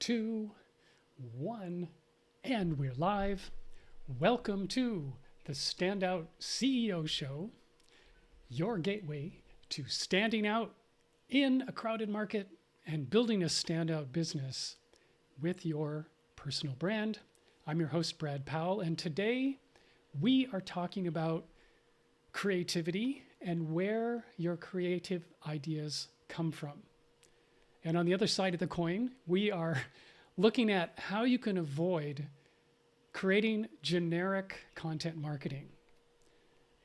2, 1, and we're live. Welcome to the Standout CEO Show, your gateway to standing out in a crowded market and building a standout business with your personal brand. I'm your host, Brad Powell, and today we are talking about creativity and where your creative ideas come from. And on the other side of the coin, we are looking at how you can avoid creating generic content marketing.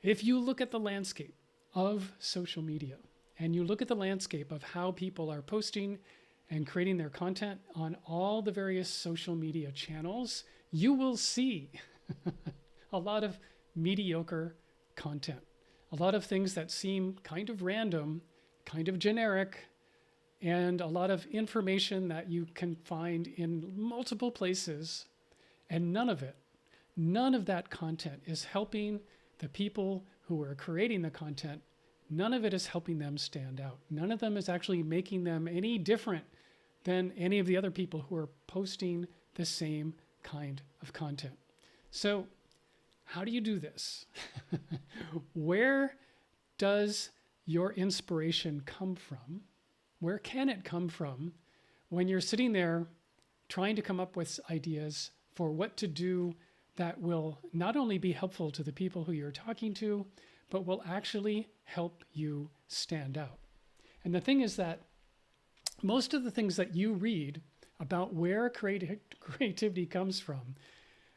If you look at the landscape of social media and you look at the landscape of how people are posting and creating their content on all the various social media channels, you will see a lot of mediocre content, a lot of things that seem kind of random, kind of generic, and a lot of information that you can find in multiple places, and none of that content is helping the people who are creating the content. None of it is helping them stand out. None of them is actually making them any different than any of the other people who are posting the same kind of content. So how do you do this? Where does your inspiration come from? Where can it come from when you're sitting there trying to come up with ideas for what to do that will not only be helpful to the people who you're talking to, but will actually help you stand out? And the thing is that most of the things that you read about where creativity comes from,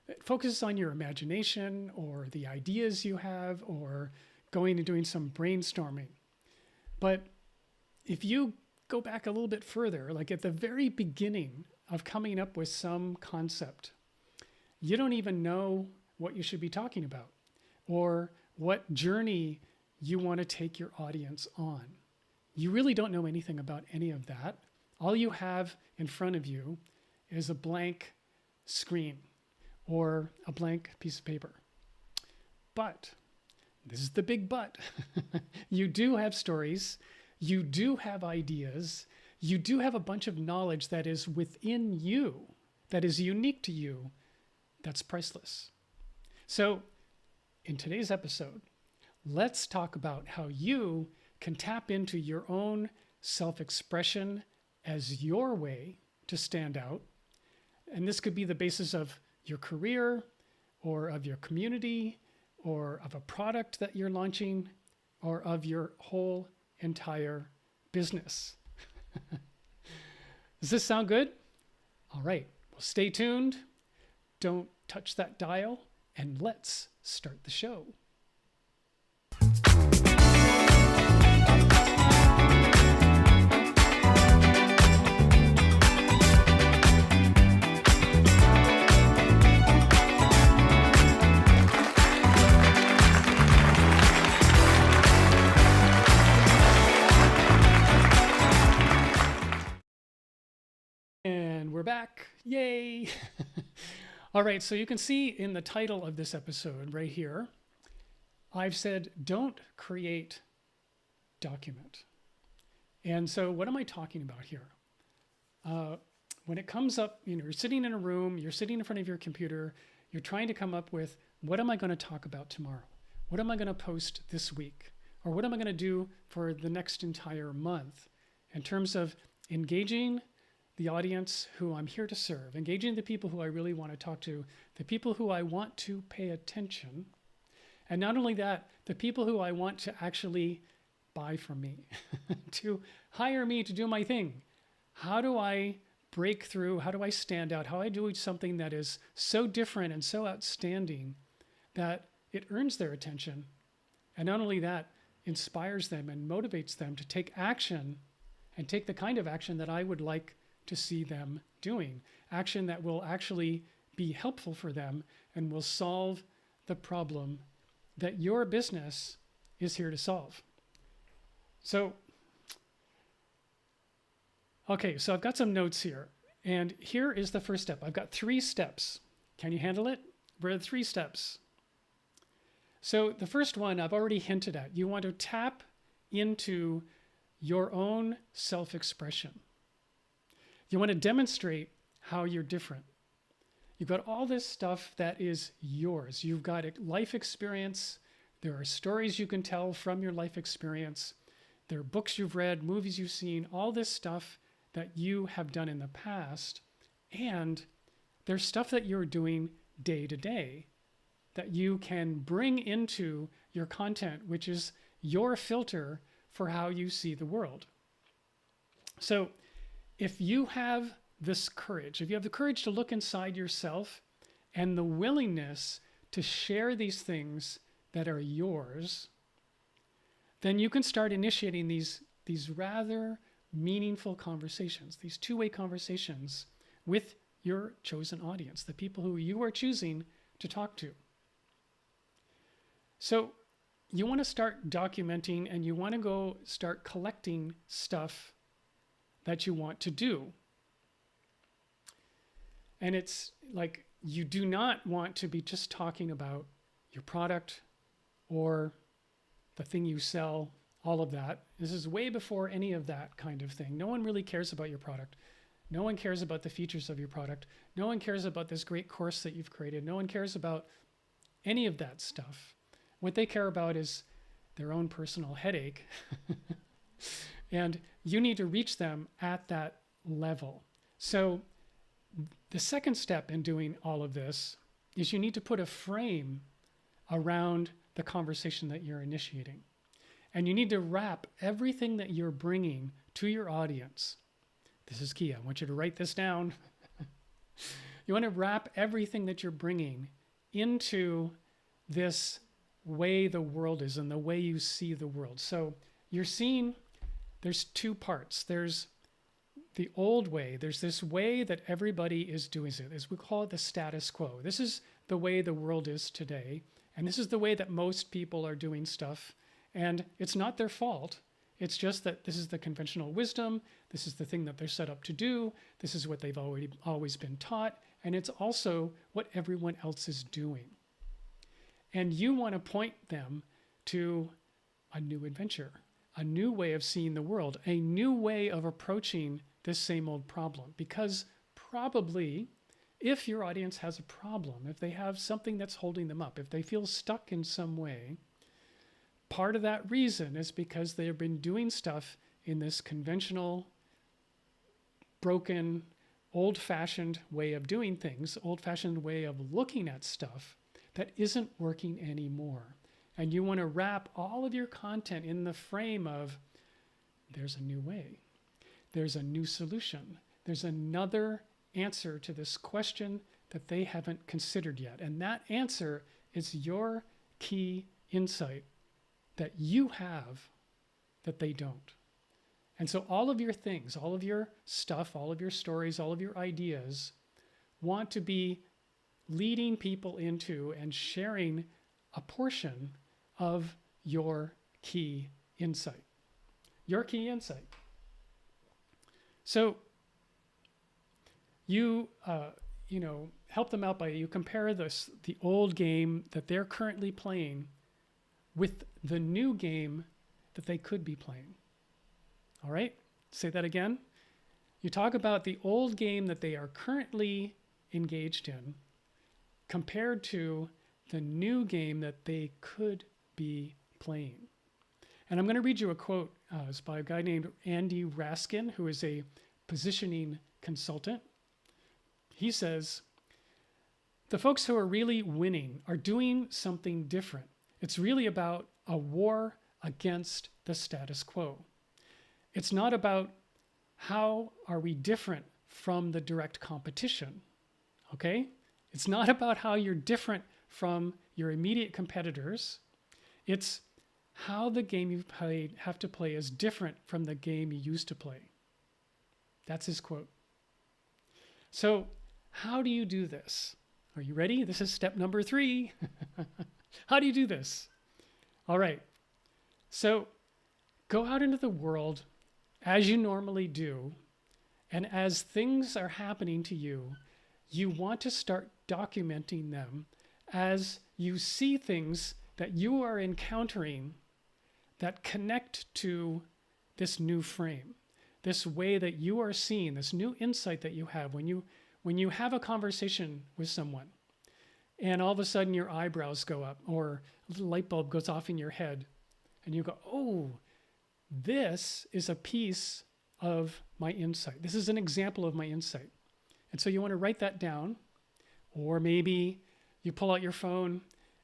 it focuses on your imagination or the ideas you have or going and doing some brainstorming. But if you go back a little bit further, like at the very beginning of coming up with some concept, you don't even know what you should be talking about or what journey you want to take your audience on. You really don't know anything about any of that. All you have in front of you is a blank screen or a blank piece of paper. But, this is the big but, you do have stories. You do have ideas. You do have a bunch of knowledge that is within you, that is unique to you, that's priceless. So in today's episode, let's talk about how you can tap into your own self-expression as your way to stand out. And this could be the basis of your career or of your community or of a product that you're launching or of your whole entire business. Does this sound good? All right, well, stay tuned. Don't touch that dial, and let's start the show. And we're back. Yay. All right. So you can see in the title of this episode right here, I've said, don't create, document. And so what am I talking about here? When it comes up, you're sitting in a room, you're sitting in front of your computer, you're trying to come up with, what am I going to talk about tomorrow? What am I going to post this week? Or what am I going to do for the next entire month in terms of engaging the audience who I'm here to serve, engaging the people who I really want to talk to, the people who I want to pay attention. And not only that, the people who I want to actually buy from me, to hire me to do my thing. How do I break through? How do I stand out? How do I do something that is so different and so outstanding that it earns their attention? And not only that, inspires them and motivates them to take action and take the kind of action that I would like to see them doing, action that will actually be helpful for them and will solve the problem that your business is here to solve. So, okay, so I've got some notes here, and here is the first step. I've got 3 steps. Can you handle it? What are the 3 steps? So the first one I've already hinted at. You want to tap into your own self-expression. You want to demonstrate how you're different. You've got all this stuff that is yours. You've got a life experience. There are stories you can tell from your life experience. There are books you've read, movies you've seen, all this stuff that you have done in the past. And there's stuff that you're doing day to day that you can bring into your content, which is your filter for how you see the world. So if you have this courage, if you have the courage to look inside yourself and the willingness to share these things that are yours, then you can start initiating these rather meaningful conversations, these two-way conversations with your chosen audience, the people who you are choosing to talk to. So you want to start documenting, and you want to go start collecting stuff that you want to do. And it's like, you do not want to be just talking about your product or the thing you sell, all of that. This is way before any of that kind of thing. No one really cares about your product. No one cares about the features of your product. No one cares about this great course that you've created. No one cares about any of that stuff. What they care about is their own personal headache. And you need to reach them at that level. So the second step in doing all of this is you need to put a frame around the conversation that you're initiating. And you need to wrap everything that you're bringing to your audience. This is key. I want you to write this down. You want to wrap everything that you're bringing into this way the world is and the way you see the world. So you're seeing there's two parts. There's the old way. There's this way that everybody is doing it. As we call it the status quo. This is the way the world is today. And this is the way that most people are doing stuff. And it's not their fault. It's just that this is the conventional wisdom. This is the thing that they're set up to do. This is what they've always been taught. And it's also what everyone else is doing. And you want to point them to a new adventure, a new way of seeing the world, a new way of approaching this same old problem. Because probably if your audience has a problem, if they have something that's holding them up, if they feel stuck in some way, part of that reason is because they've been doing stuff in this conventional, broken, old-fashioned way of doing things, old-fashioned way of looking at stuff that isn't working anymore. And you want to wrap all of your content in the frame of, there's a new way. There's a new solution. There's another answer to this question that they haven't considered yet. And that answer is your key insight that you have that they don't. And so all of your things, all of your stuff, all of your stories, all of your ideas want to be leading people into and sharing a portion of your key insight. Your key insight. So you help them out by, you compare the old game that they're currently playing with the new game that they could be playing. All right, say that again. You talk about the old game that they are currently engaged in compared to the new game that they could be playing. And I'm going to read you a quote. It's by a guy named Andy Raskin, who is a positioning consultant. He says, the folks who are really winning are doing something different. It's really about a war against the status quo. It's not about how are we different from the direct competition, okay? It's not about how you're different from your immediate competitors. It's how the game you have to play is different from the game you used to play. That's his quote. So how do you do this? Are you ready? This is step number 3. How do you do this? All right. So go out into the world as you normally do. And as things are happening to you, you want to start documenting them as you see things that you are encountering that connect to this new frame, this way that you are seeing, this new insight that you have when when you have a conversation with someone and all of a sudden your eyebrows go up or a little light bulb goes off in your head and you go, oh, this is a piece of my insight. This is an example of my insight. And so you want to write that down, or maybe you pull out your phone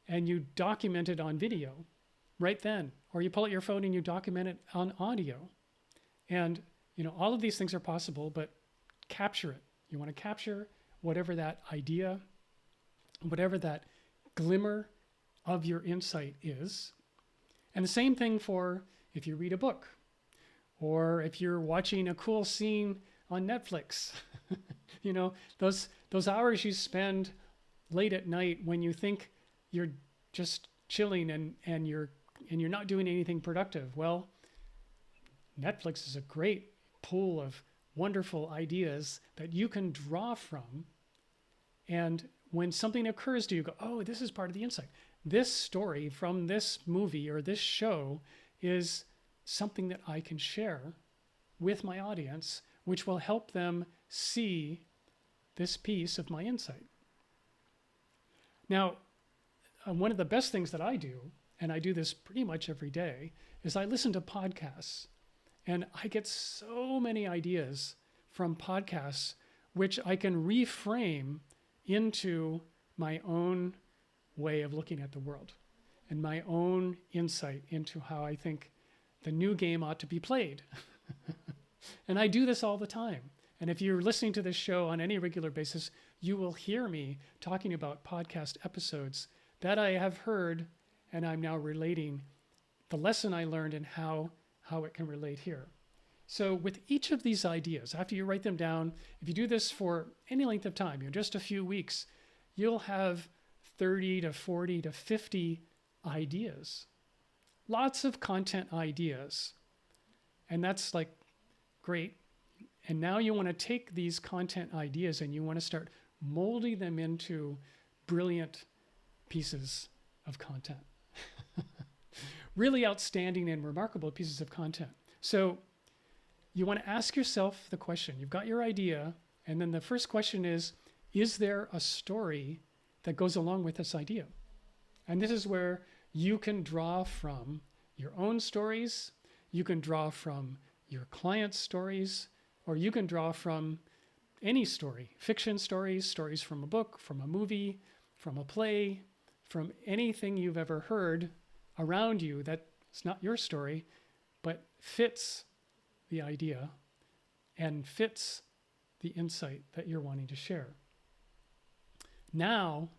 and you document it on video right then, or you pull out your phone and you document it on audio. And, all of these things are possible, but capture it. You want to capture whatever that idea, whatever that glimmer of your insight is. And the same thing for if you read a book or if you're watching a cool scene on Netflix. Those hours you spend late at night when you think you're just chilling and you're not doing anything productive. Well, Netflix is a great pool of wonderful ideas that you can draw from. And when something occurs to you, go, oh, this is part of the insight. This story from this movie or this show is something that I can share with my audience, which will help them see this piece of my insight. Now, one of the best things that I do, and I do this pretty much every day, is I listen to podcasts. And I get so many ideas from podcasts, which I can reframe into my own way of looking at the world and my own insight into how I think the new game ought to be played. And I do this all the time. And if you're listening to this show on any regular basis, you will hear me talking about podcast episodes that I have heard, and I'm now relating the lesson I learned and how it can relate here. So with each of these ideas, after you write them down, if you do this for any length of time, just a few weeks, you'll have 30 to 40 to 50 ideas. Lots of content ideas. And that's like great. And now you want to take these content ideas and you want to start molding them into brilliant pieces of content. Really outstanding and remarkable pieces of content. So you want to ask yourself the question. You've got your idea, and then the first question is there a story that goes along with this idea? And this is where you can draw from your own stories, you can draw from your clients' stories, or you can draw from any story, fiction stories, stories from a book, from a movie, from a play, from anything you've ever heard around you that's not your story, but fits the idea and fits the insight that you're wanting to share. Now,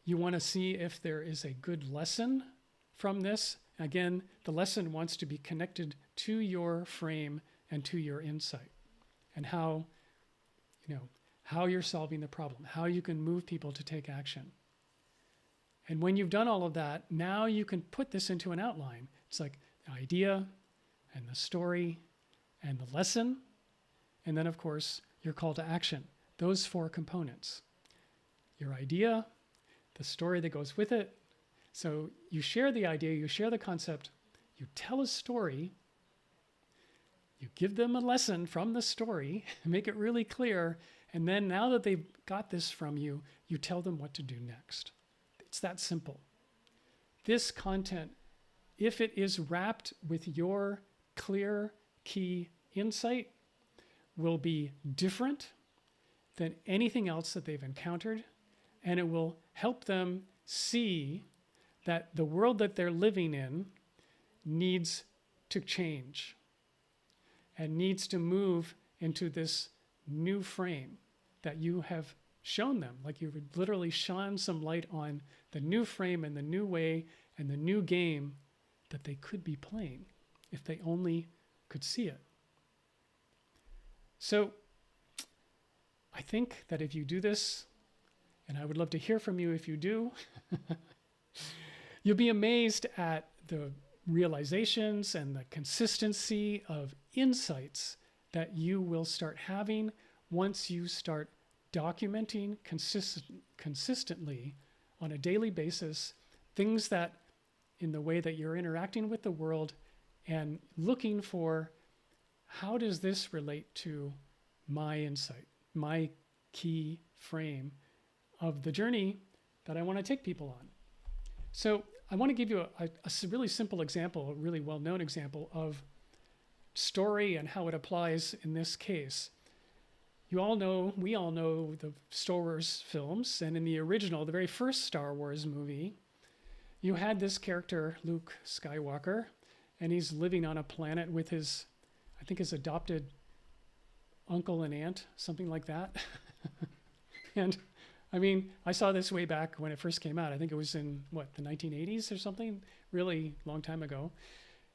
you want to see if there is a good lesson from this. Again, the lesson wants to be connected to your frame and to your insight and how you're solving the problem, how you can move people to take action. And when you've done all of that, now you can put this into an outline. It's like the idea and the story and the lesson, and then, of course, your call to action. Those 4 components. Your idea, the story that goes with it. So you share the idea, you share the concept, you tell a story, you give them a lesson from the story, make it really clear, and then now that they've got this from you, you tell them what to do next. It's that simple. This content, if it is wrapped with your clear key insight, will be different than anything else that they've encountered, and it will help them see that the world that they're living in needs to change and needs to move into this new frame that you have shown them. Like you've literally shone some light on the new frame and the new way and the new game that they could be playing if they only could see it. So I think that if you do this, and I would love to hear from you if you do, you'll be amazed at the realizations and the consistency of insights that you will start having once you start documenting consistently on a daily basis things that in the way that you're interacting with the world and looking for how does this relate to my insight, my key frame of the journey that I want to take people on. So I want to give you a really simple example, a really well-known example of story and how it applies in this case. We all know the Star Wars films, and in the original, the very first Star Wars movie, you had this character, Luke Skywalker, and he's living on a planet with his adopted uncle and aunt, something like that. And I mean, I saw this way back when it first came out. I think it was in, the 1980s or something, really long time ago.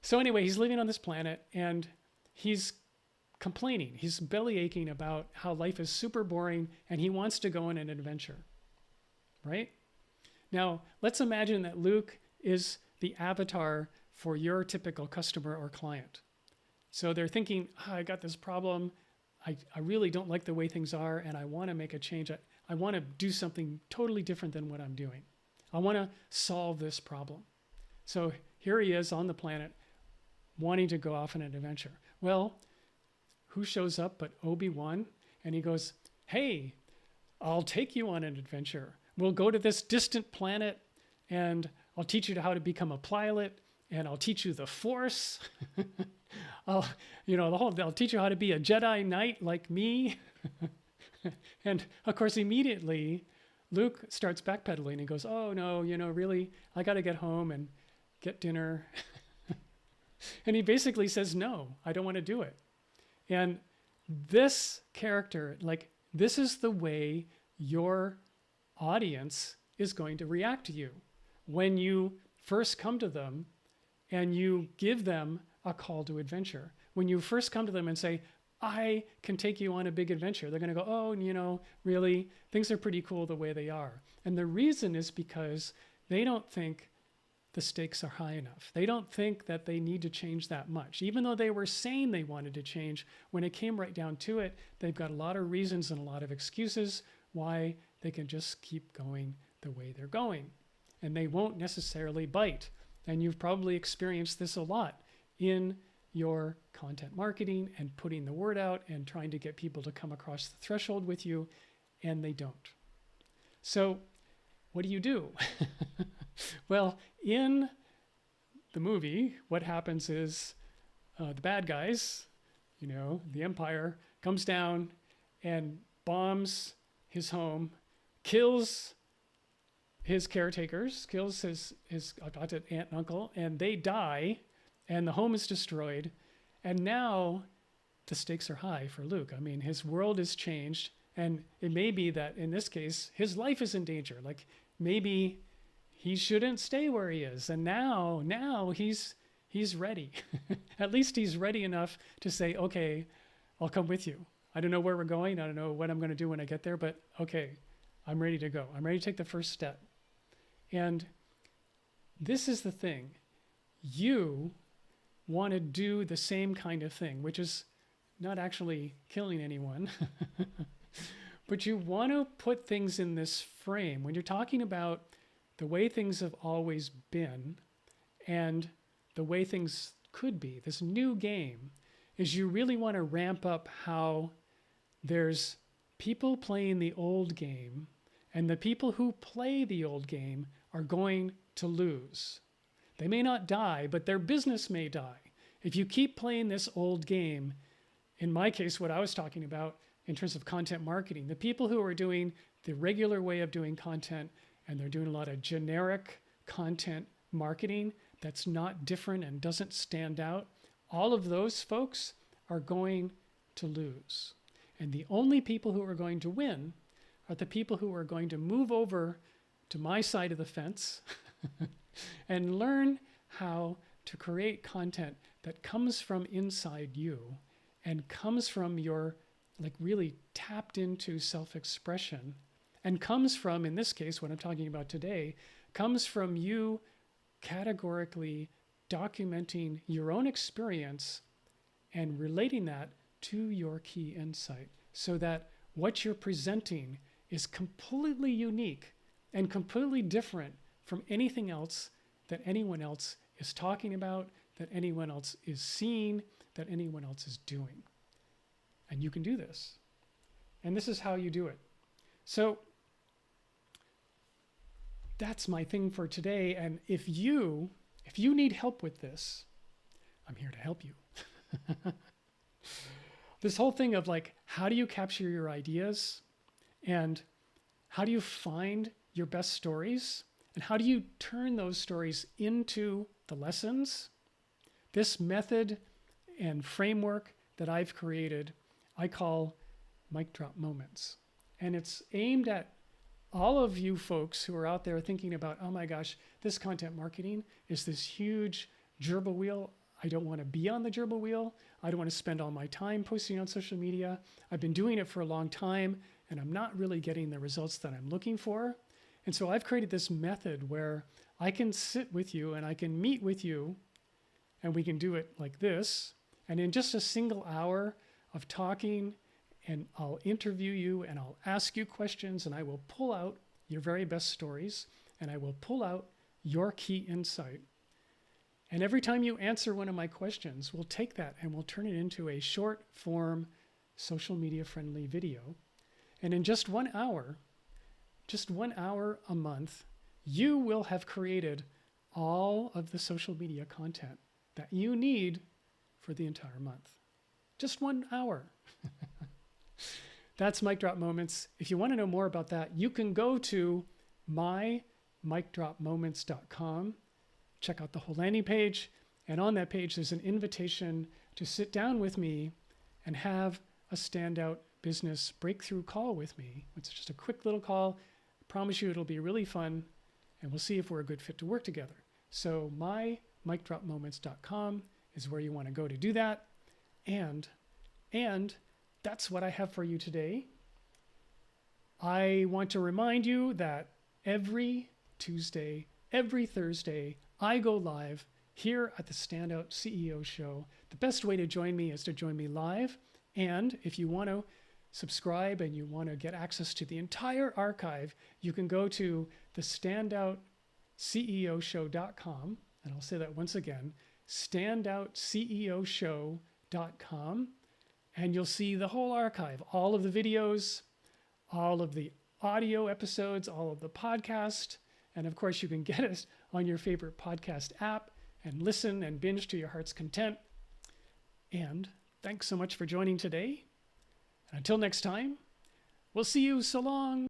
So anyway, he's living on this planet, and he's complaining. He's belly aching about how life is super boring, and he wants to go on an adventure, right? Now, let's imagine that Luke is the avatar for your typical customer or client. So they're thinking, I got this problem. I really don't like the way things are, and I want to make a change. I want to do something totally different than what I'm doing. I want to solve this problem. So here he is on the planet wanting to go off on an adventure. Well, who shows up but Obi-Wan? And he goes, hey, I'll take you on an adventure. We'll go to this distant planet, and I'll teach you how to become a pilot, and I'll teach you the Force. I'll teach you how to be a Jedi Knight like me. And of course, immediately Luke starts backpedaling and goes, oh no, really, I got to get home and get dinner. And he basically says, no, I don't want to do it. And this character, this is the way your audience is going to react to you when you first come to them and you give them a call to adventure. When you first come to them and say, I can take you on a big adventure, they're going to go, oh, really, things are pretty cool the way they are. And the reason is because they don't think the stakes are high enough. They don't think that they need to change that much. Even though they were saying they wanted to change, when it came right down to it, they've got a lot of reasons and a lot of excuses why they can just keep going the way they're going. And they won't necessarily bite. And you've probably experienced this a lot in your content marketing and putting the word out and trying to get people to come across the threshold with you, and they don't. So what do you do? Well, in the movie, what happens is the bad guys, the Empire, comes down and bombs his home, kills his caretakers, kills his adopted aunt and uncle, and they die, and the home is destroyed. And now the stakes are high for Luke. I mean, his world is changed, and it may be that in this case, his life is in danger. Maybe he shouldn't stay where he is. And now he's ready. At least he's ready enough to say, okay, I'll come with you. I don't know where we're going. I don't know what I'm going to do when I get there, but okay, I'm ready to go. I'm ready to take the first step. And this is the thing. You want to do the same kind of thing, which is not actually killing anyone, but you want to put things in this frame. When you're talking about the way things have always been and the way things could be, this new game, is you really want to ramp up how there's people playing the old game, and the people who play the old game are going to lose. They may not die, but their business may die. If you keep playing this old game, in my case, what I was talking about in terms of content marketing, the people who are doing the regular way of doing content, and they're doing a lot of generic content marketing that's not different and doesn't stand out, all of those folks are going to lose. And the only people who are going to win are the people who are going to move over to my side of the fence and learn how to create content that comes from inside you and comes from your really tapped into self-expression, and comes from, in this case, what I'm talking about today, comes from you categorically documenting your own experience and relating that to your key insight, so that what you're presenting is completely unique and completely different from anything else that anyone else is talking about, that anyone else is seeing, that anyone else is doing. And you can do this. And this is how you do it. So that's my thing for today. And if you need help with this, I'm here to help you. This whole thing of like, how do you capture your ideas, and how do you find your best stories, and how do you turn those stories into the lessons? This method and framework that I've created, I call mic drop moments. And it's aimed at all of you folks who are out there thinking about, oh my gosh, this content marketing is this huge gerbil wheel. I don't want to be on the gerbil wheel. I don't want to spend all my time posting on social media. I've been doing it for a long time and I'm not really getting the results that I'm looking for. And so I've created this method where I can sit with you and I can meet with you, and we can do it like this. And in just a single hour of talking, and I'll interview you and I'll ask you questions, and I will pull out your very best stories, and I will pull out your key insight. And every time you answer one of my questions, we'll take that and we'll turn it into a short form, social media friendly video. And in just 1 hour a month, you will have created all of the social media content that you need for the entire month. Just 1 hour. That's Mic Drop Moments. If you want to know more about that, you can go to mymicdropmoments.com, check out the whole landing page, and on that page there's an invitation to sit down with me and have a standout business breakthrough call with me. It's just a quick little call. I promise you it'll be really fun, and we'll see if we're a good fit to work together. So mymicdropmoments.com is where you want to go to do that. And that's what I have for you today. I want to remind you that every Tuesday, every Thursday, I go live here at the Standout CEO Show. The best way to join me is to join me live. And if you want to subscribe and you want to get access to the entire archive, you can go to the standoutceoshow.com. And I'll say that once again, standoutceoshow.com. And you'll see the whole archive, all of the videos, all of the audio episodes, all of the podcast. And of course, you can get it on your favorite podcast app and listen and binge to your heart's content. And thanks so much for joining today. And until next time, we'll see you. So long.